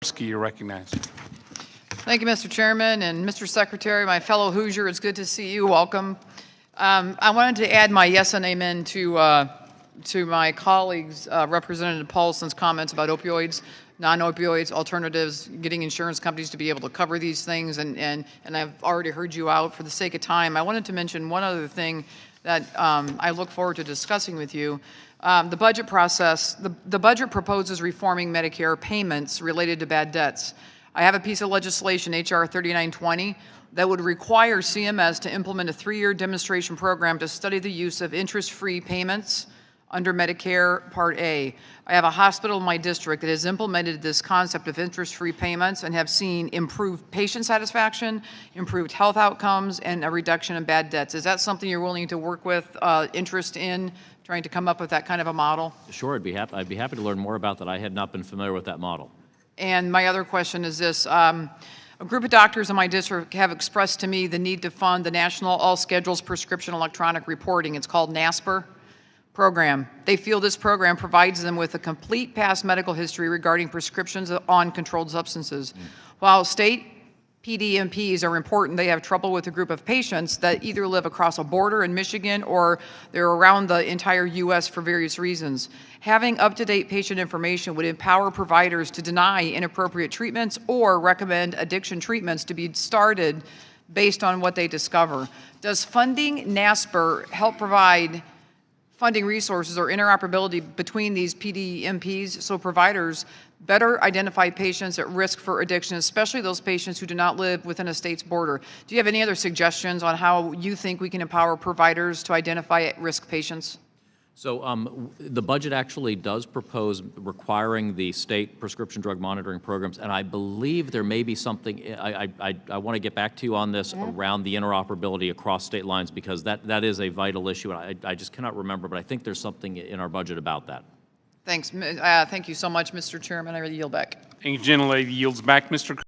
Walorski, you're recognized. Thank you, Mr. Chairman, and Mr. Secretary, my fellow Hoosier, it's good to see you. Welcome. I wanted to add my yes and amen to my colleagues, Representative Paulson's comments about opioids, non-opioids, alternatives, getting insurance companies to be able to cover these things, and I've already heard you out. For the sake of time, I wanted to mention one other thing that I look forward to discussing with you. The budget process, the budget proposes reforming Medicare payments related to bad debts. I have a piece of legislation, H.R. 3920, that would require CMS to implement a 3-year demonstration program to study the use of interest-free payments under Medicare Part A. I have a hospital in my district that has implemented this concept of interest-free payments and have seen improved patient satisfaction, improved health outcomes, and a reduction in bad debts. Is that something you're willing to work with, interest in, trying to come up with that kind of a model? Sure, I'd be happy to learn more about that. I had not been familiar with that model. And my other question is this. A group of doctors in my district have expressed to me the need to fund the National All Schedules Prescription Electronic Reporting. It's called NASPR program. They feel this program provides them with a complete past medical history regarding prescriptions on controlled substances. While state PDMPs are important, they have trouble with a group of patients that either live across a border in Michigan or they're around the entire U.S. for various reasons. Having up-to-date patient information would empower providers to deny inappropriate treatments or recommend addiction treatments to be started based on what they discover. Does funding NASPR help provide funding resources or interoperability between these PDMPs so providers better identify patients at risk for addiction, especially those patients who do not live within a state's border? Do you have any other suggestions on how you think we can empower providers to identify at-risk patients? So the budget actually does propose requiring the state prescription drug monitoring programs, and I believe there may be something, I want to get back to you on this around the interoperability across state lines, because that is a vital issue, and I just cannot remember, but I think there's something in our budget about that. Thanks. Thank you so much, Mr. Chairman. I really yield back. Thank you, gentlelady. Yields back. Mr.